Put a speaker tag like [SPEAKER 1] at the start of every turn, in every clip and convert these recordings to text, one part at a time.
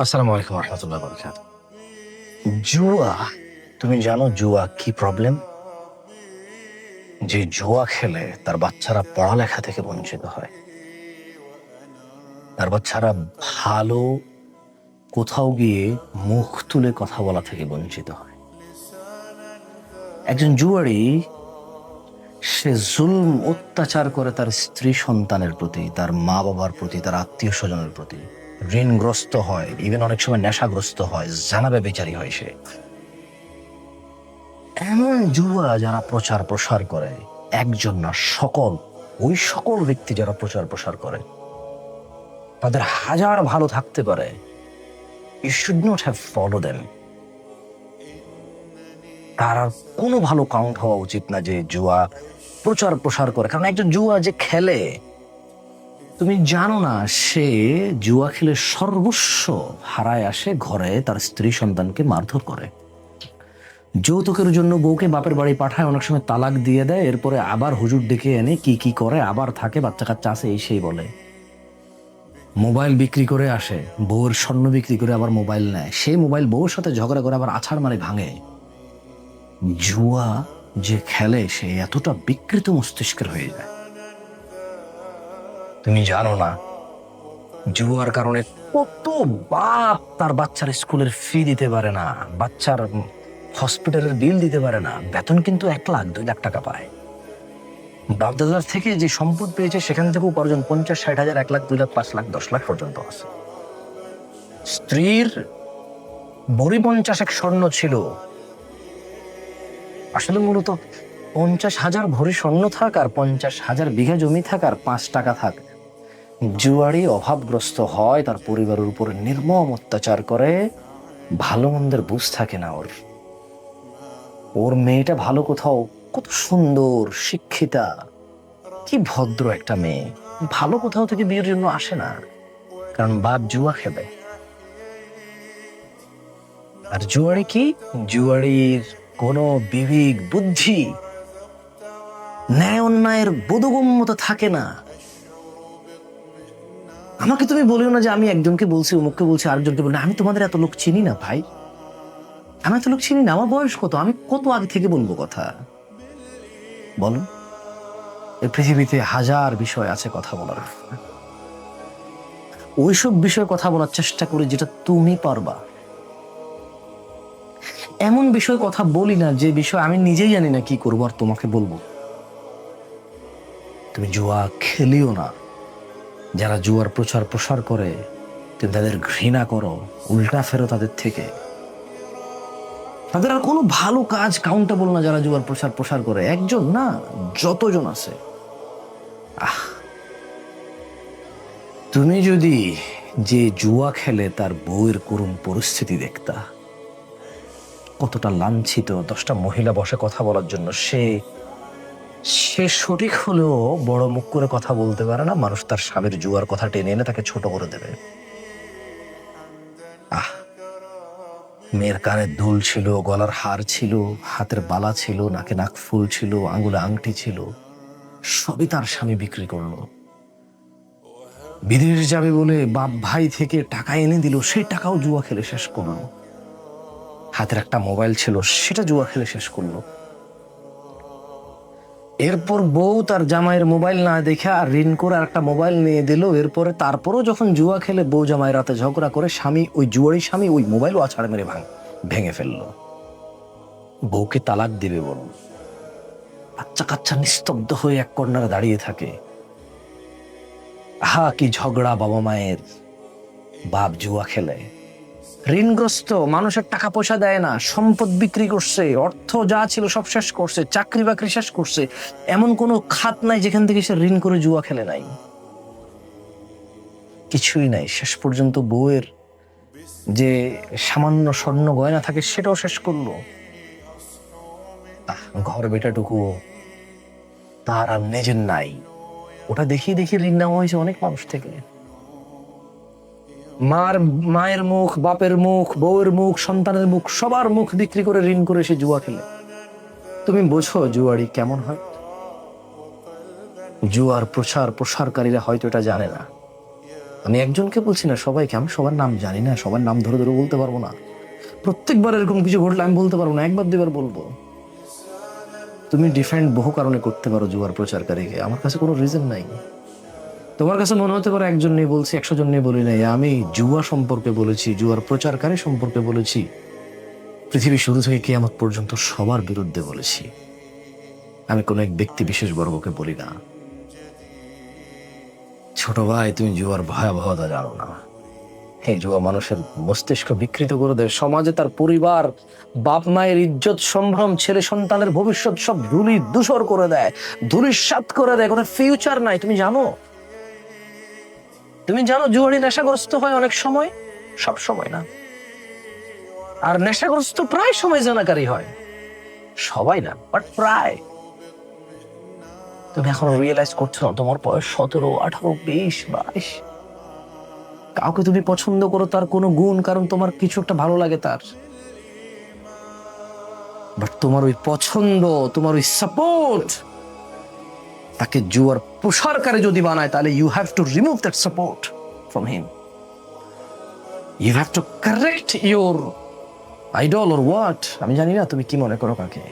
[SPEAKER 1] আসসালামু আলাইকুম রহমতুল্লাহ বরকাত। জুয়া, তুমি জানো জুয়া কি প্রবলেম? যে জুয়া খেলে তার বাচ্চারা পড়ালেখা থেকে বঞ্চিত হয়, তার বাচ্চারা ভালো কোথাও গিয়ে মুখ তুলে কথা বলা থেকে বঞ্চিত হয়। একজন জুয়ারি সে জুলম অত্যাচার করে তার স্ত্রী সন্তানের প্রতি, তার মা বাবার প্রতি, তার আত্মীয় স্বজনের প্রতি। ঋণগ্রস্ত হয়, ইভেন অনেক সময় নেশাগ্রস্ত হয়, জানাবে বেচারি হয় সে। এমন জুয়া যারা প্রচার প্রসার করে, একজন না সকল, ওই সকল ব্যক্তি যারা প্রচার প্রসার করে, তাদের হাজার ভালো থাকতে পারে, you should not have follow them. তার আর কোনো ভালো কাউন্ট হওয়া উচিত না যে জুয়া প্রচার প্রসার করে। কারণ একজন জুয়া যে খেলে, তুমি জানো না সে জুয়া খেলে সর্বস্ব হারায় আসে, ঘরে তার স্ত্রী সন্তানকে মারধর করে, যৌতুকের জন্য বউকে বাপের বাড়ি পাঠায়, অনেক সময় তালাক দিয়ে দেয়, এরপরে আবার হুজুর ডেকে এনে কি কি করে, আবার থাকে, বাচ্চা কাচ্চা আছে এই সেই বলে। মোবাইল বিক্রি করে আসে, বউয়ের স্বর্ণ বিক্রি করে আবার মোবাইল নেয়, সেই মোবাইল বউর সাথে ঝগড়া করে আবার আছাড় মারে ভাঙে। জুয়া যে খেলে সে এতটা বিকৃত মস্তিষ্কের হয়ে যায়। তুমি জানো না জুয়ার কারণে কত বাপ তার বাচ্চার স্কুলের ফি দিতে পারে না, বাচ্চার হসপিটালের বিল দিতে পারে না। বেতন কিন্তু 1 লাখ 2 লাখ টাকা পায়। বাপদাদার থেকে যে সম্পদ পেয়েছে সেখান থেকে উপার্জন 50-60 হাজার, 1 লাখ 2 লাখ 5 লাখ 10 লাখ পর্যন্ত আছে। স্ত্রীর ভরি 50 স্বর্ণ ছিল, আসলে মূলত 50,000 ভরি স্বর্ণ থাক আর 50,000 বিঘা জমি থাক আর 5 টাকা থাক, জুয়ারি অভাবগ্রস্ত হয়, তার পরিবারের উপরে নির্মম অত্যাচার করে, ভালো মন্দের বুঝ থাকে না ওর। ওর মেয়েটা ভালো কোথাও, কত সুন্দর শিক্ষিতা, কি ভদ্র একটা মেয়ে, ভালো কোথাও থেকে বিয়ের জন্য আসে না, কারণ বাপ জুয়া খেলে। আর জুয়ারি কি, জুয়ারির কোনো বিবেক বুদ্ধি, ন্যায় অন্যায়ের বোধগম্যতা থাকে না। আমাকে তুমি বলিও না যে আমি একজনকে বলছি, অমুককে বলছি, আরেকজনকে বলি, আমি তোমাদের এত লোক চিনি না ভাই, আমি এত লোক চিনি না, আমার বয়স কত, আমি কত আগে থেকে বলবো কথা বলো। এই পৃথিবীতে হাজার বিষয় আছে কথা বলার, ওইসব বিষয়ে কথা বলার চেষ্টা করি যেটা তুমি পারবা। এমন বিষয় কথা বলি না যে বিষয় আমি নিজেই জানি না কি করবো আর তোমাকে বলবো। তুমি জুয়া খেলিও না। যারা জুয়ার প্রচার প্রসার করে তুমি তাদের ঘৃণা করো, উল্টা ফেরো তাদের থেকে। তাদের আর কোনো ভালো কাজ কাউন্টেবল না। যারা জুয়ার প্রচার প্রসার করে, একজন না যতজন আছে। তুমি যদি যে জুয়া খেলে তার বউয়ের করুণ পরিস্থিতি দেখতা, কতটা লাঞ্ছিত, 10টা মহিলা বসে কথা বলার জন্য, সে সঠিক হলেও বড় মুখ করে কথা বলতে পারে না, মানুষ তার স্বামীর জুয়ার কথা টেনে এনে তাকে ছোট করে দেবে। আহ, মেয়ের কানের দুল ছিল, গলার হার ছিল, হাতের বালা ছিল, নাকে নাক ফুল ছিল, আঙ্গুলে আংটি ছিল, সবই তার স্বামী বিক্রি করলো। বিদেশ যাবে বলে বাপ ভাই থেকে টাকা এনে দিল, সেই টাকাও জুয়া খেলে শেষ করলো। হাতের একটা মোবাইল ছিল, সেটা জুয়া খেলে শেষ করলো। এরপর বউ তার জামাইয়ের মোবাইল না দেখে আর ঋণ করে আর একটা মোবাইল নিয়ে দিল। এরপরে তারপরও যখন জুয়া খেলে বউ জামাই রাতে ঝগড়া করে, স্বামী ওই জুয়ারি স্বামী ওই মোবাইলও আছাড় মেরে ভেঙে ফেললো। বউকে তালাক দিবে বল, বাচ্চা কাচ্চা নিস্তব্ধ হয়ে এক কর্নারে দাঁড়িয়ে থাকে। হা কি ঝগড়া বাবা মায়ের। বাপ জুয়া খেলে, ঋণগ্রস্ত, মানুষের টাকা পয়সা দেয় না, সম্পদ বিক্রি করছে, অর্থ যা ছিল সব শেষ করছে, চাকরি বাকরি শেষ করছে, এমন কোনো খাত নাই যেখান থেকে সে ঋণ করে জুয়া খেলে নাই, কিছুই নাই। শেষ পর্যন্ত বউয়ের যে সামান্য স্বর্ণ গয়না থাকে সেটাও শেষ করলো। ঘর বেটাটুকু তার আর নিজের নাই, ওটা দেখিয়ে দেখিয়ে ঋণ নেওয়া হয়েছে অনেক মানুষ থেকে। মায়ের মুখ, বাপের মুখ, বউয়ের মুখ, সন্তানের মুখ, সবার মুখ বিক্রি করে ঋণ করে সে জুয়া খেলে। তুমি বোঝো জুয়ারি কেমন হয়? জুয়ার প্রচার প্রসারকারীরা হয়তো এটা জানে না, আমি একজনকে বলছি না, সবাইকে। আমি সবার নাম জানি না, সবার নাম ধরে ধরে বলতে পারবো না। প্রত্যেকবার এরকম কিছু ঘটলে আমি বলতে পারবো না, একবার দুবার বলবো। তুমি ডিফেন্ড বহু কারণে করতে পারো জুয়ার প্রচারকারীকে, আমার কাছে কোনো রিজন নাই। তোমার কাছে মনে হতে পারে একজন নিয়ে বলছি, 100 জন নিয়ে বলি নাই। আমি জুয়া সম্পর্কে বলেছি, জুয়ার প্রচারকারী সম্পর্কে বলেছি, পৃথিবী শুরু থেকে কিয়ামত পর্যন্ত সবার বিরুদ্ধে বলেছি। আমি কোনো এক ব্যক্তি বিশেষ বর্গকে বলি না। ছোট ভাই, তুমি জুয়ার ভয়াবহতা জানো না। এই জুয়া মানুষের মস্তিষ্ক বিকৃত করে দেয়, সমাজে তার পরিবার, বাপ মায়ের ইজ্জত সম্ভ্রম, ছেলে সন্তানের ভবিষ্যৎ সব ধুলি ধূসর করে দেয়, ধূলিসাৎ করে দেয়, কোনো ফিউচার নাই। তুমি জানো, তুমি জানো জুয়ারি নেশাগ্রস্ত হয় অনেক সময়, সব সময় না। আর নেশাগ্রস্ত প্রায় সময় জানাকারী হয়, সবাই না বাট প্রায়। তুমি এখন রিয়েলাইজ করছো না, তোমার বয়স 17, 18, 20, 22। কাউকে তুমি পছন্দ করো তার কোনো গুণ, কারণ তোমার কিছু একটা ভালো লাগে তার, বাট তোমার ওই পছন্দ, তোমার ওই সাপোর্ট তাকে জুয়ার প্রসারকারী যদি বানায়, তাহলে you have to remove that support from him. You have to correct your idol or what. আমি জানি না তুমি কি মনে করো কাকে,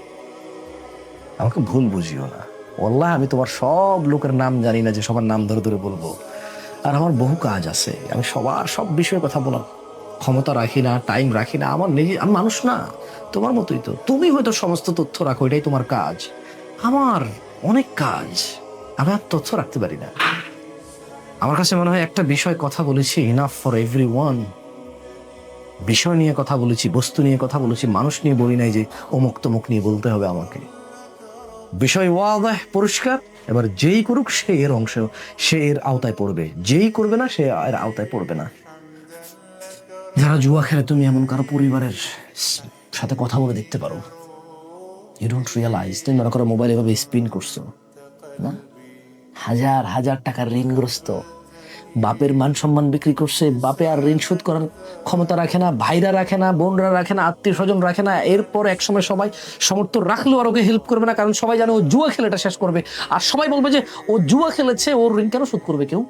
[SPEAKER 1] আমাকে ভুল বুঝিও না। ওয়াল্লাহ আমি তোমার সব লোকের নাম জানি না যে সবার নাম ধরে ধরে বলবো। আর আমার বহু কাজ আছে, আমি সবার সব বিষয়ে কথা বলার ক্ষমতা রাখি না, টাইম রাখি না। আমার নিজে, আমি মানুষ না, তোমার মতোই তো। তুমি হয়তো সমস্ত তথ্য রাখো, এটাই তোমার কাজ। আমার অনেক কাজ, আমি আর তথ্য রাখতে পারি না। আমার কাছে মনে হয় একটা বিষয় কথা বলেছি, ইনাফ ফর এভরিওয়ান। বিষয় নিয়ে কথা বলেছি, বস্তু নিয়ে কথা বলেছি, মানুষ নিয়ে বলি নাই যে অমুক তমুক নিয়ে বলতে হবে আমাকে। বিষয় ওয়াদাহ, পরিষ্কার। এবার যেই করুক সে এর অংশ, সে এর আওতায় পড়বে, যেই করবে না সে এর আওতায় পড়বে না। যারা জুয়া খেলে, তুমি এমন কারো পরিবারের সাথে কথা বলে দেখতে পারো। ইউ ডোন্ট রিয়ালাইজ, তুমি মনে করো মোবাইল এভাবে স্পিন করছো না, হাজার হাজার টাকার ঋণগ্রস্ত, বাপের মান সম্মান বিক্রি করছে, বাপে আর ঋণ শোধ করার ক্ষমতা রাখে না, ভাইরা রাখে না, বোনরা রাখে না, আত্মীয় স্বজন রাখে না। এরপর একসময় সবাই সমর্থ রাখলেও আর ওকে হেল্প করবে না, কারণ সবাই জানে ও জুয়া খেলে এটা শেষ করবে। আর সবাই বলবে যে ও জুয়া খেলেছে, ওর ঋণ কেন শোধ করবে কেউ।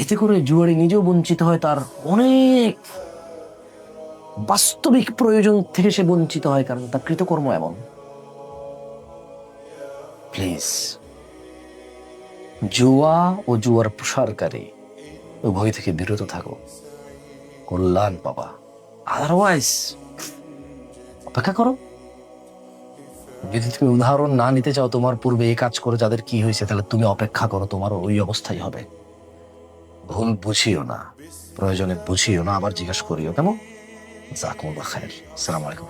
[SPEAKER 1] এতে করে জুয়ারি নিজেও বঞ্চিত হয়, তার অনেক বাস্তবিক প্রয়োজন থেকে সে বঞ্চিত হয়, কারণ তার কৃতকর্ম এমন। প্লিজ, জুয়া ও জুয়ার প্রসারকারী উভয় থেকে বিরত থাকো, কল্যাণ পাবা। আদারওয়াইজ অপেক্ষা করো। যদি তুমি উদাহরণ না নিতে চাও তোমার পূর্বে এই কাজ করে যাদের কি হয়েছে, তাহলে তুমি অপেক্ষা করো, তোমারও ওই অবস্থাই হবে। ভুল বুঝিও না, প্রয়োজনে বুঝিও না, আবার জিজ্ঞাসা করিও, কেমন? জাকুমুল্লাহ খায়ের। আসসালামু আলাইকুম।